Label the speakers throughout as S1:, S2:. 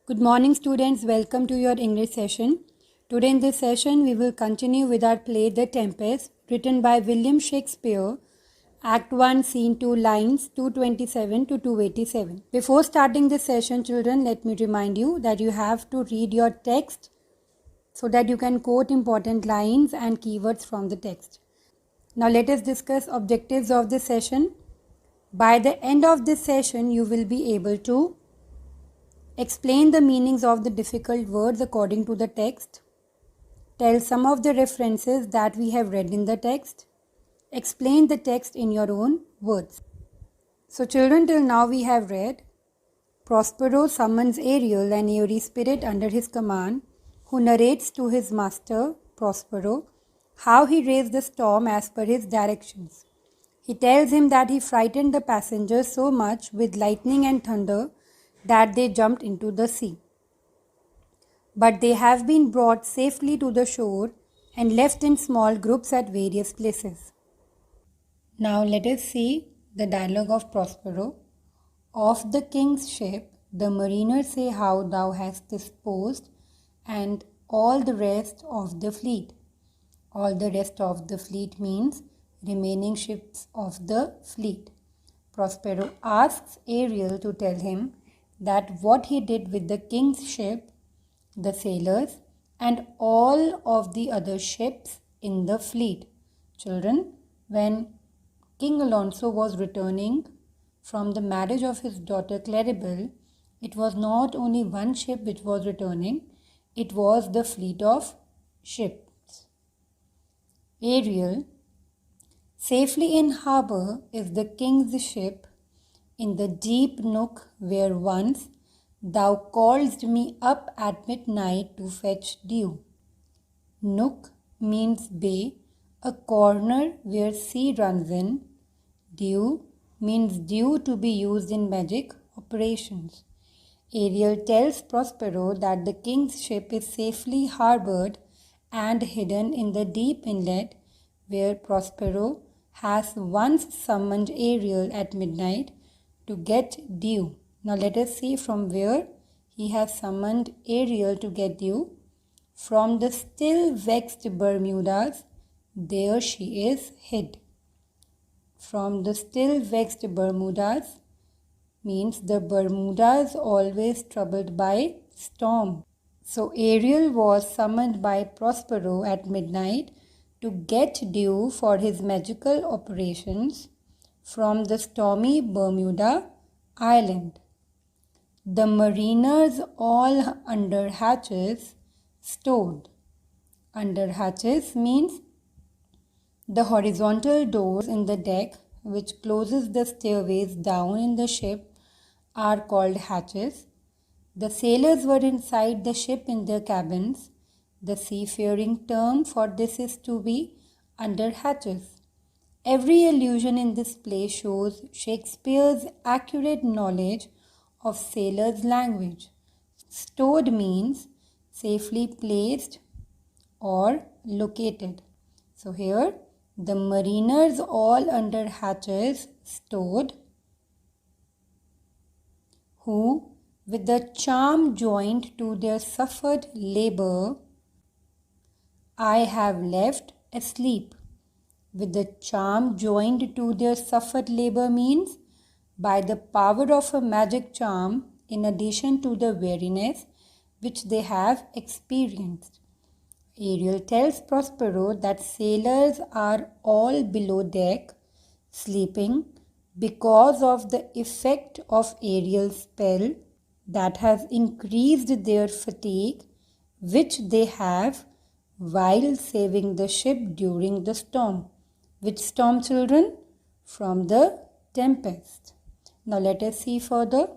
S1: Good morning students, welcome to your English session. Today in this session we will continue with our play The Tempest, written by William Shakespeare, Act 1, Scene 2, lines 227 to 287. Before starting this session, children, let me remind you that you have to read your text so that you can quote important lines and keywords from the text. Now let us discuss objectives of this session. By the end of this session, you will be able to explain the meanings of the difficult words according to the text. Tell some of the references that we have read in the text. Explain the text in your own words. So children, till now we have read Prospero summons Ariel, an airy spirit under his command, who narrates to his master, Prospero, how he raised the storm as per his directions. He tells him that he frightened the passengers so much with lightning and thunder that they jumped into the sea. But they have been brought safely to the shore and left in small groups at various places. Now let us see the dialogue of Prospero. Of the king's ship, the mariners say how thou hast disposed, and all the rest of the fleet. All the rest of the fleet means remaining ships of the fleet. Prospero asks Ariel to tell him that what he did with the king's ship, the sailors, and all of the other ships in the fleet. Children, when King Alonso was returning from the marriage of his daughter Claribel, it was not only one ship which was returning, it was the fleet of ships. Ariel, safely in harbour is the king's ship, in the deep nook where once thou calledst me up at midnight to fetch dew. Nook means bay, a corner where sea runs in. Dew means dew to be used in magic operations. Ariel tells Prospero that the king's ship is safely harboured and hidden in the deep inlet where Prospero has once summoned Ariel at midnight to get dew. Now let us see from where he has summoned Ariel to get dew. From the still vexed Bermudas, there she is hid. From the still vexed Bermudas means the Bermudas always troubled by storm. So Ariel was summoned by Prospero at midnight to get dew for his magical operations from the stormy Bermuda Island. The mariners all under hatches stowed. Under hatches means the horizontal doors in the deck which closes the stairways down in the ship are called hatches. The sailors were inside the ship in their cabins. The seafaring term for this is to be under hatches. Every allusion in this play shows Shakespeare's accurate knowledge of sailors' language. Stowed means safely placed or located. So here, the mariners all under hatches stowed, who with the charm joined to their suffered labour, I have left asleep. With the charm joined to their suffered labour means by the power of a magic charm in addition to the weariness which they have experienced. Ariel tells Prospero that sailors are all below deck sleeping because of the effect of Ariel's spell that has increased their fatigue which they have while saving the ship during the storm. Which storm, children? From the Tempest. Now let us see further.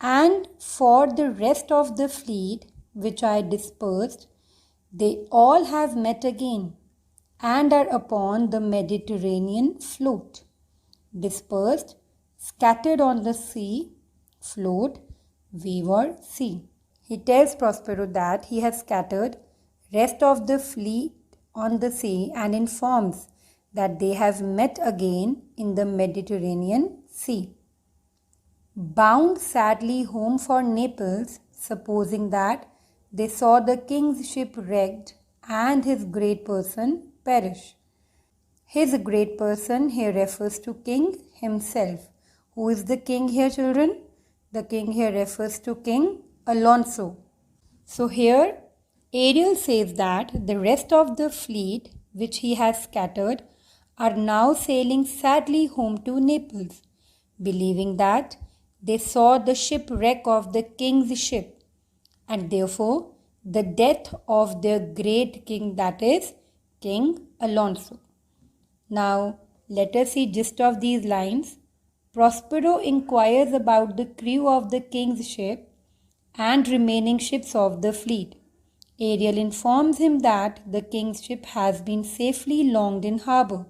S1: And for the rest of the fleet which I dispersed, they all have met again and are upon the Mediterranean float. Dispersed, scattered on the sea, float, wave or sea. He tells Prospero that he has scattered rest of the fleet on the sea and informs that they have met again in the Mediterranean Sea. bound sadly home for Naples, supposing that they saw the king's ship wrecked and his great person perish. His great person here refers to King himself. Who is the king here, children? The king here refers to King Alonso. So here, Ariel says that the rest of the fleet, which he has scattered, are now sailing sadly home to Naples, believing that they saw the shipwreck of the king's ship, and therefore the death of their great king, that is, King Alonso. Now, let us see gist of these lines. Prospero inquires about the crew of the king's ship and remaining ships of the fleet. Ariel informs him that the king's ship has been safely launched in harbour.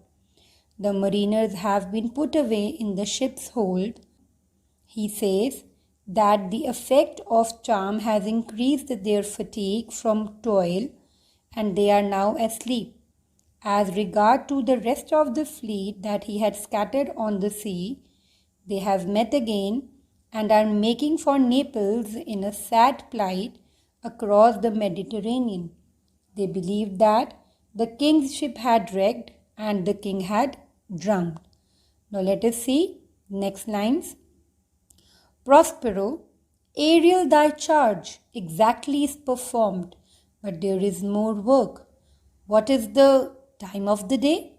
S1: The mariners have been put away in the ship's hold. He says that the effect of charm has increased their fatigue from toil and they are now asleep. As regard to the rest of the fleet that he had scattered on the sea, they have met again and are making for Naples in a sad plight across the Mediterranean. They believed that the king's ship had wrecked and the king had drowned. Now let us see next lines. Prospero, Ariel, thy charge exactly is performed, but there is more work. What is the time of the day?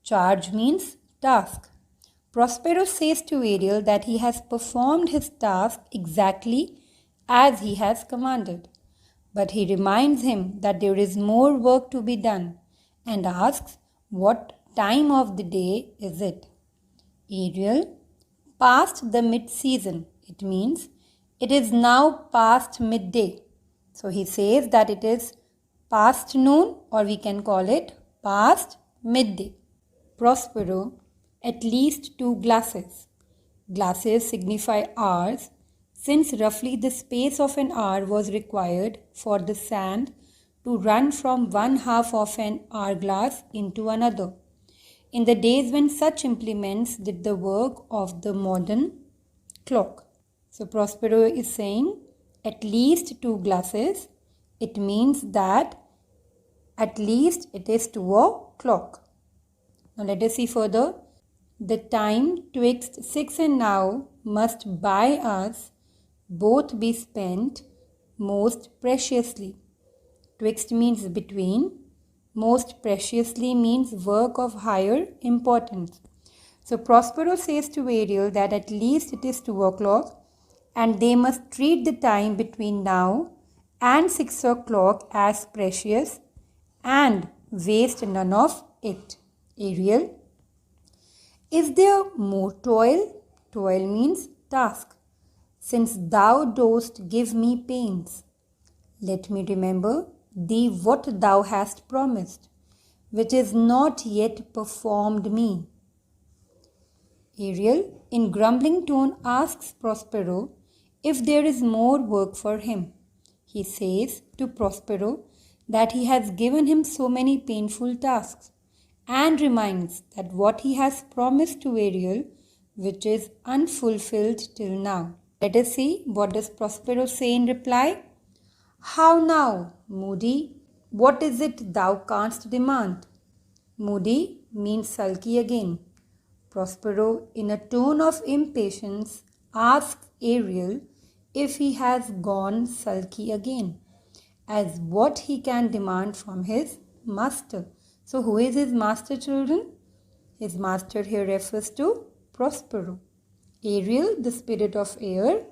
S1: Charge means task. Prospero says to Ariel that he has performed his task exactly as he has commanded. But he reminds him that there is more work to be done and asks what time of the day is it. Ariel, past the mid-season. It means it is now past midday. So he says that it is past noon, or we can call it past midday. Prospero, at least 2 glasses. Glasses signify hours, since roughly the space of an hour was required for the sand to run from one half of an hourglass into another, in the days when such implements did the work of the modern clock. So Prospero is saying at least 2 glasses. It means that at least it is 2 o'clock. Now let us see further. The time twixt 6 and now must by us both be spent most preciously. Twixt means between. Most preciously means work of higher importance. So Prospero says to Ariel that at least it is 2 o'clock and they must treat the time between now and 6 o'clock as precious and waste none of it. Ariel, is there more toil? Toil means task. Since thou dost give me pains, let me remember thee what thou hast promised, which is not yet performed me. Ariel, in grumbling tone, asks Prospero if there is more work for him. He says to Prospero that he has given him so many painful tasks and reminds that what he has promised to Ariel, which is unfulfilled till now. Let us see what does Prospero say in reply. How now, moody? What is it thou canst demand? Moody means sulky again. Prospero, in a tone of impatience, asks Ariel if he has gone sulky again, as what he can demand from his master. So who is his master, children? His master here refers to Prospero. Ariel, the spirit of air,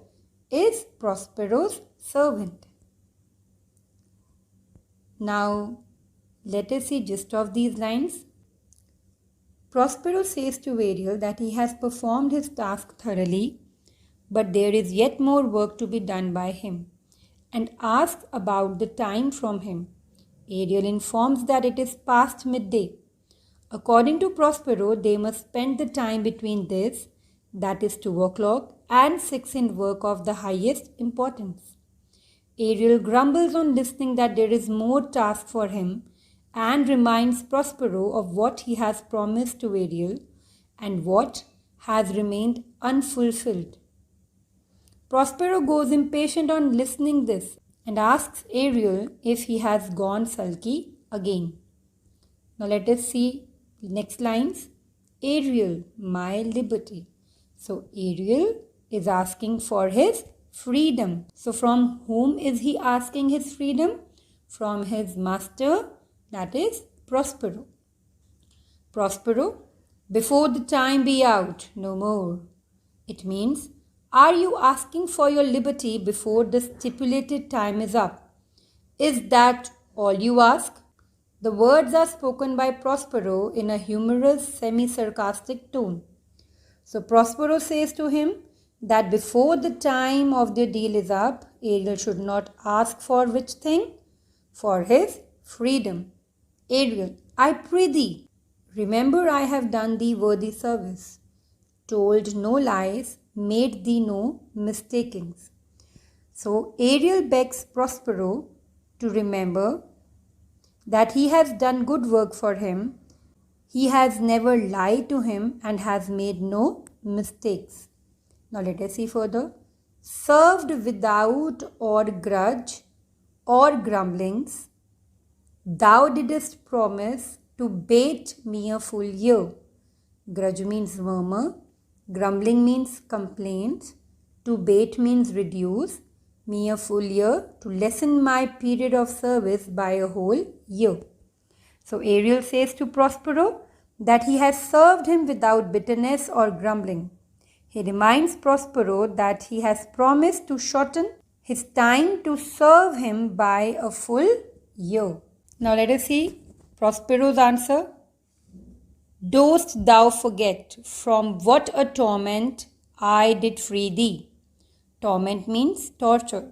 S1: is Prospero's servant. Now, let us see gist of these lines. Prospero says to Ariel that he has performed his task thoroughly, but there is yet more work to be done by him, and asks about the time from him. Ariel informs that it is past midday. According to Prospero, they must spend the time between this, that is 2 o'clock, and 6 in work of the highest importance. Ariel grumbles on listening that there is more task for him and reminds Prospero of what he has promised to Ariel and what has remained unfulfilled. Prospero goes impatient on listening this and asks Ariel if he has gone sulky again. Now let us see the next lines. Ariel, my liberty. So Ariel is asking for his freedom. So from whom is he asking his freedom? From his master, that is Prospero. Prospero, before the time be out, no more. It means, are you asking for your liberty before the stipulated time is up? Is that all you ask? The words are spoken by Prospero in a humorous, semi-sarcastic tone. So Prospero says to him that before the time of their deal is up, Ariel should not ask for which thing? For his freedom. Ariel, I pray thee, remember I have done thee worthy service, told no lies, made thee no mistakings. So Ariel begs Prospero to remember that he has done good work for him, he has never lied to him and has made no mistakes. Now let us see further. Served without or grudge or grumblings, thou didst promise to bate me a full year. Grudge means murmur, grumbling means complaint, to bate means reduce, me a full year, to lessen my period of service by a whole year. So Ariel says to Prospero that he has served him without bitterness or grumbling. He reminds Prospero that he has promised to shorten his time to serve him by a full year. Now let us see Prospero's answer. Dost thou forget from what a torment I did free thee? Torment means torture.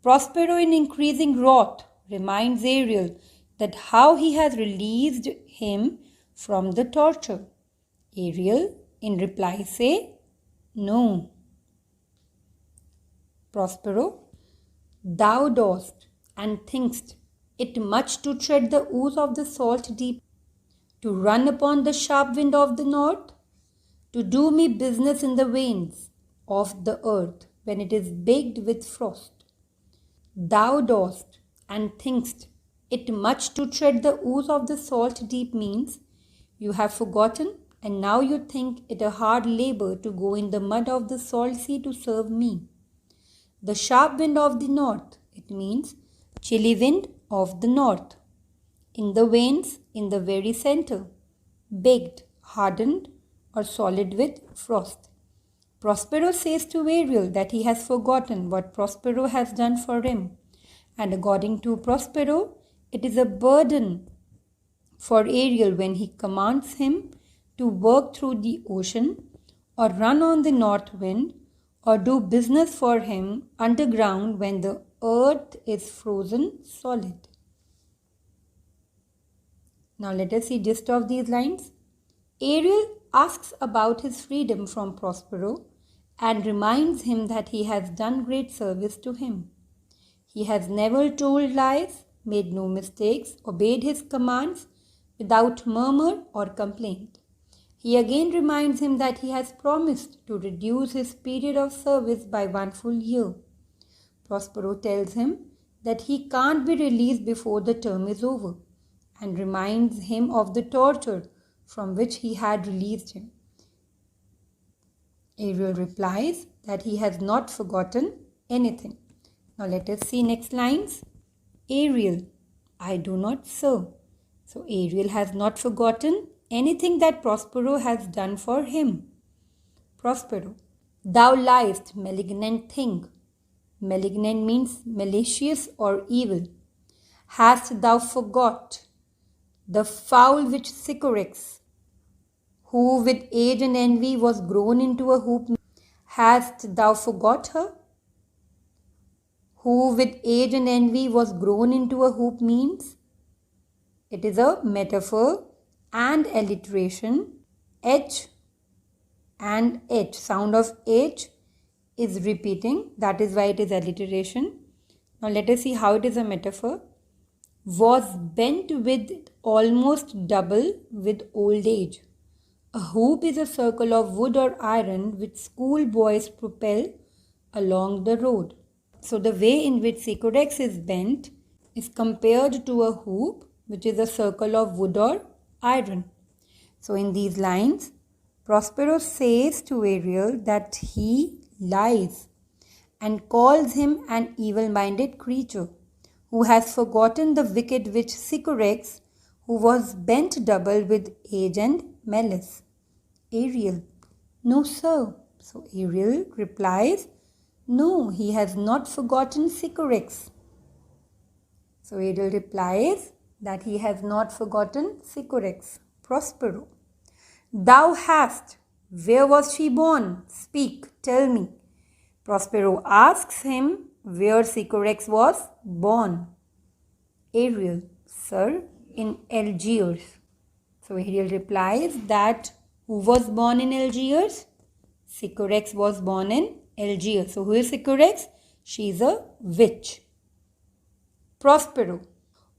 S1: Prospero, in increasing wrath, reminds Ariel that how he has released him from the torture. Ariel, in reply, say, no. Prospero, thou dost and thinkst it much to tread the ooze of the salt deep, to run upon the sharp wind of the north, to do me business in the veins of the earth when it is baked with frost. Thou dost and thinkst it much to tread the ooze of the salt deep means you have forgotten and now you think it a hard labor to go in the mud of the salt sea to serve me. The sharp wind of the north, it means chilly wind of the north. In the veins, in the very center, baked, hardened or solid with frost. Prospero says to Ariel that he has forgotten what Prospero has done for him. And according to Prospero, it is a burden for Ariel when he commands him to work through the ocean or run on the north wind or do business for him underground when the earth is frozen solid. Now let us see gist of these lines. Ariel asks about his freedom from Prospero and reminds him that he has done great service to him. He has never told lies, made no mistakes, obeyed his commands without murmur or complaint. He again reminds him that he has promised to reduce his period of service by 1 full year. Prospero tells him that he can't be released before the term is over and reminds him of the torture from which he had released him. Ariel replies that he has not forgotten anything. Now let us see next lines. Ariel, I do not so. So Ariel has not forgotten anything that Prospero has done for him. Prospero, thou liest, malignant thing. Malignant means malicious or evil. Hast thou forgot the fowl which Sycorax, who with age and envy was grown into a hoop, hast thou forgot her? Who with age and envy was grown into a hoop means it is a metaphor and alliteration. H and H, sound of H is repeating, that is why it is alliteration. Now let us see how it is a metaphor. Was bent with almost double with old age. A hoop is a circle of wood or iron which schoolboys propel along the road. So the way in which Sycorax is bent is compared to a hoop, which is a circle of wood or iron. So in these lines, Prospero says to Ariel that he lies and calls him an evil-minded creature who has forgotten the wicked witch Sycorax, who was bent double with age and malice. Ariel: no, sir. So Ariel replies, no, he has not forgotten Sycorax. So Ariel replies that he has not forgotten Sycorax. Prospero: thou hast. Where was she born? Speak, tell me. Prospero asks him where Sycorax was born. Ariel: sir, in Algiers. So Ariel replies that who was born in Algiers? Sycorax was born in Algiers. So who is Sycorax? She is a witch. Prospero: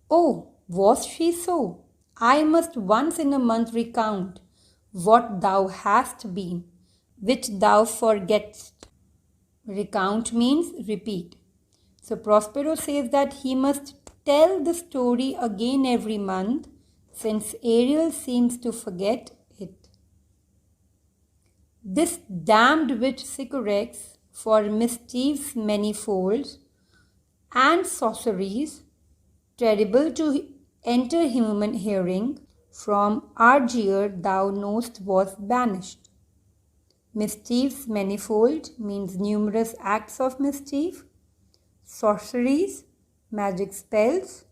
S1: oh, was she so? I must once in a month recount what thou hast been, which thou forgettest. Recount means repeat. So Prospero says that he must tell the story again every month, since Ariel seems to forget it. This damned witch Sycorax, for mischiefs manifold and sorceries terrible to enter human hearing, from Algiers thou knowest was banished. Mischiefs manifold means numerous acts of mischief. Sorceries, magic spells,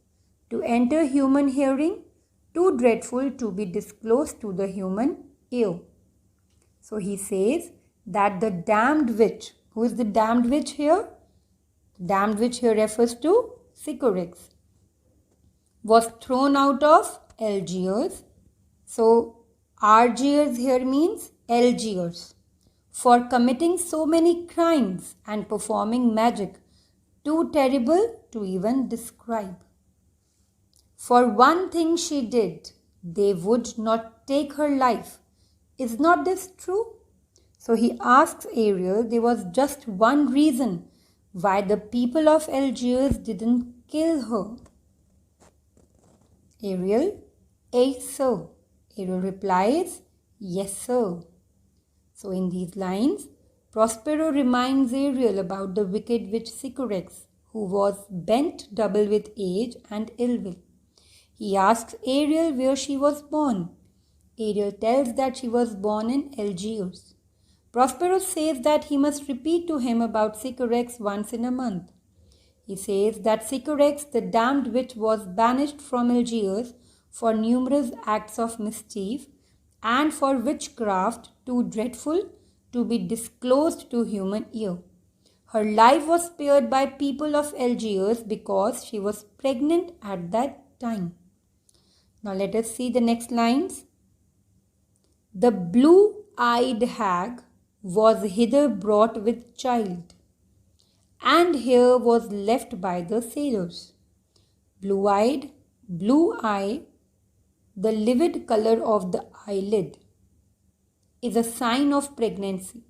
S1: to enter human hearing, too dreadful to be disclosed to the human ear. So he says that the damned witch, who is the damned witch here? The damned witch here refers to Sycorax, was thrown out of Algiers. So Algiers here means Algiers, for committing so many crimes and performing magic too terrible to even describe. For one thing she did, they would not take her life. Is not this true? So he asks Ariel there was just one reason why the people of Algiers didn't kill her. Ariel: yes, sir. Ariel replies, yes, sir. So in these lines, Prospero reminds Ariel about the wicked witch Sycorax, who was bent double with age and ill will. He asks Ariel where she was born. Ariel tells that she was born in Algiers. Prospero says that he must repeat to him about Sycorax once in a month. He says that Sycorax, the damned witch, was banished from Algiers for numerous acts of mischief and for witchcraft too dreadful to be disclosed to human ear. Her life was spared by people of Algiers because she was pregnant at that time. Now let us see the next lines. The blue-eyed hag was hither brought with child, and here was left by the sailors. Blue-eyed, blue eye, the livid color of the eyelid, is a sign of pregnancy.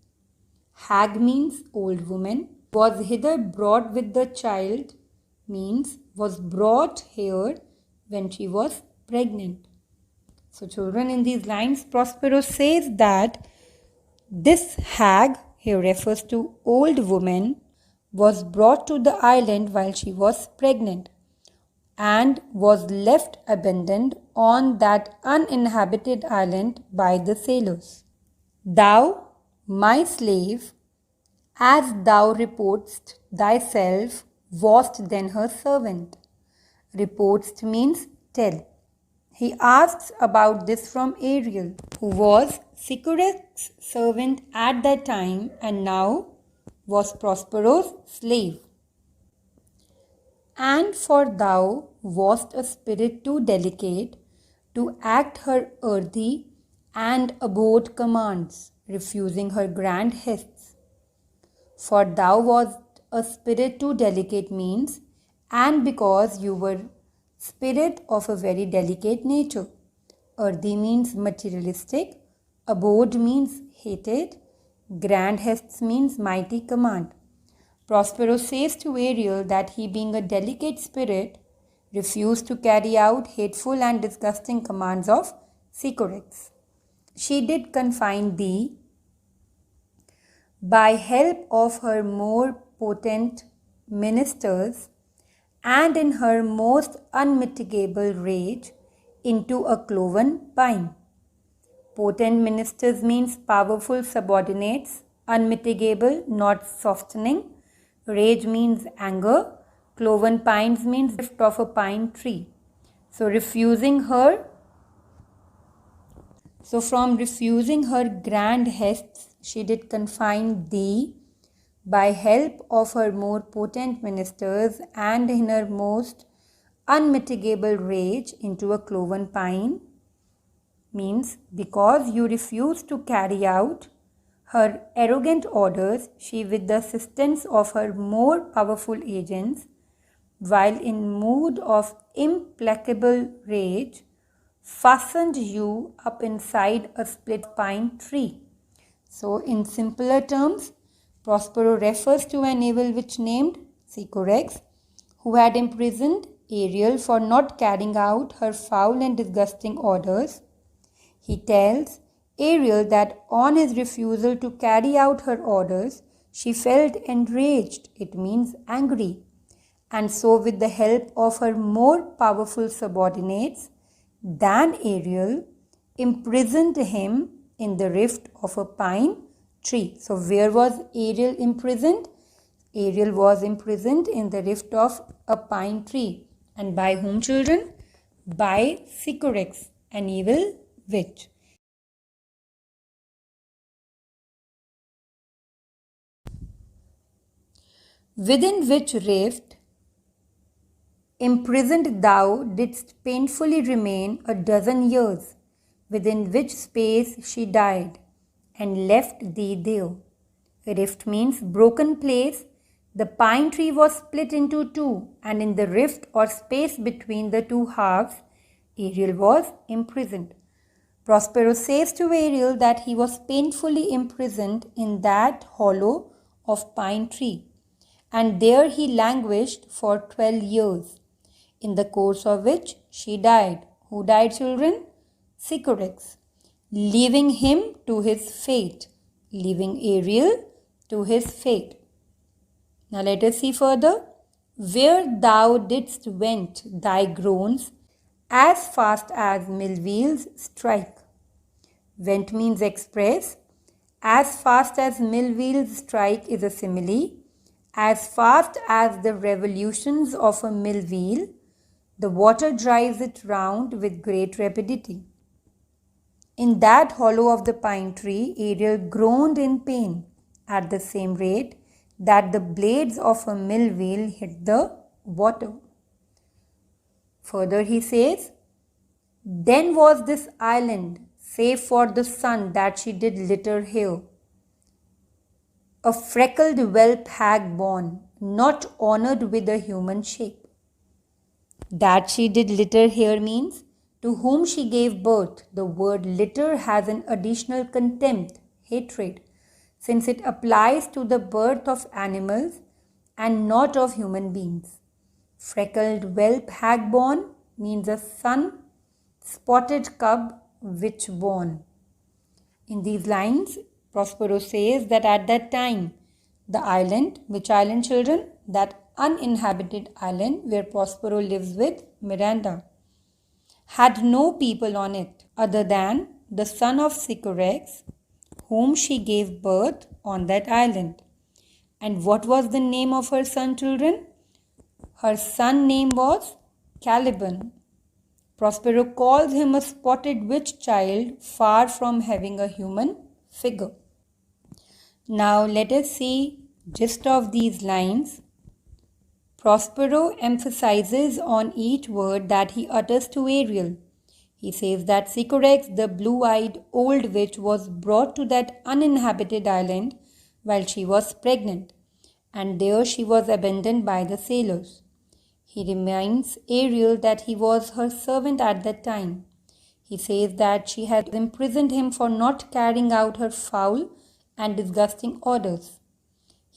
S1: Hag means old woman. Was hither brought with the child means was brought here when she was pregnant. So children, in these lines, Prospero says that this hag, here refers to old woman, was brought to the island while she was pregnant and was left abandoned on that uninhabited island by the sailors. Thou, my slave, as thou reportst thyself, wast then her servant. Reportst means tell. He asks about this from Ariel, who was Sycorax's servant at that time and now was Prospero's slave. And for thou wast a spirit too delicate to act her earthy and abhorred commands, refusing her grand hests. For thou wast a spirit too delicate means, and because you were spirit of a very delicate nature. Earthy means materialistic, abhorred means hated, grand hests means mighty command. Prospero says to Ariel that he, being a delicate spirit, refused to carry out hateful and disgusting commands of Sycorax. She did confine thee by help of her more potent ministers and in her most unmitigable rage into a cloven pine. Potent ministers means powerful subordinates, unmitigable, not softening. Rage means anger. Cloven pines means drift of a pine tree. So from refusing her grand hests, she did confine thee by help of her more potent ministers and in her most unmitigable rage into a cloven pine, means because you refuse to carry out her arrogant orders, she with the assistance of her more powerful agents, while in mood of implacable rage, fastened you up inside a split pine tree. So in simpler terms, Prospero refers to an evil witch named Sycorax, who had imprisoned Ariel for not carrying out her foul and disgusting orders. He tells Ariel that on his refusal to carry out her orders, she felt enraged, it means angry, and so with the help of her more powerful subordinates than Ariel, imprisoned him in the rift of a pine tree. So where was Ariel imprisoned? Ariel was imprisoned in the rift of a pine tree. And by whom, children? By Sycorax, an evil witch. Within which rift imprisoned thou didst painfully remain 12 years, within which space she died, and left thee there. Rift means broken place. The pine tree was split into two, and in the rift or space between the two halves, Ariel was imprisoned. Prospero says to Ariel that he was painfully imprisoned in that hollow of pine tree, and there he languished for 12 years, in the course of which she died. Who died, children? Sycorax, leaving him to his fate, leaving Ariel to his fate. Now let us see further. Where thou didst vent thy groans as fast as mill wheels strike. Vent means express. As fast as mill wheels strike is a simile. As fast as the revolutions of a mill wheel, the water drives it round with great rapidity. In that hollow of the pine tree, Ariel groaned in pain at the same rate that the blades of a mill wheel hit the water. Further he says, then was this island, save for the sun that she did litter here, a freckled whelp hag born, not honoured with a human shape. That she did litter here means to whom she gave birth. The word litter has an additional contempt, hatred, since it applies to the birth of animals and not of human beings. Freckled whelp hag born means a sun-spotted cub witch born. In these lines, Prospero says that at that time, the island, which island, children? That uninhabited island where Prospero lives with Miranda, had no people on it other than the son of Sycorax, whom she gave birth on that island. And what was the name of her son, children? Her son name was Caliban. Prospero calls him a spotted witch child, far from having a human figure. Now let us see gist of these lines. Prospero emphasizes on each word that he utters to Ariel. He says that Sycorax, the blue-eyed old witch, was brought to that uninhabited island while she was pregnant, and there she was abandoned by the sailors. He reminds Ariel that he was her servant at that time. He says that she had imprisoned him for not carrying out her foul and disgusting orders.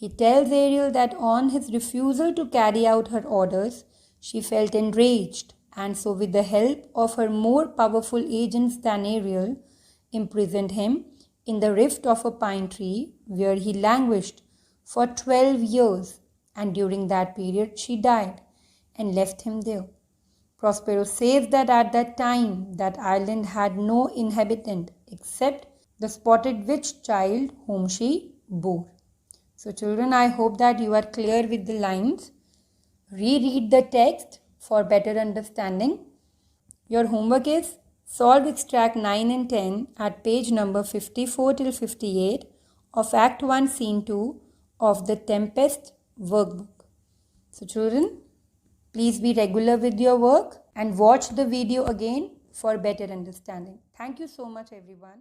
S1: He tells Ariel that on his refusal to carry out her orders, she felt enraged, and so with the help of her more powerful agents than Ariel, imprisoned him in the rift of a pine tree where he languished for 12 years, and during that period she died and left him there. Prospero says that at that time that island had no inhabitant except the spotted witch child whom she bore. So children, I hope that you are clear with the lines. Reread the text for better understanding. Your homework is solve extract 9 and 10 at page number 54 till 58 of Act 1 Scene 2 of the Tempest workbook. So children, please be regular with your work and watch the video again for better understanding. Thank you so much everyone.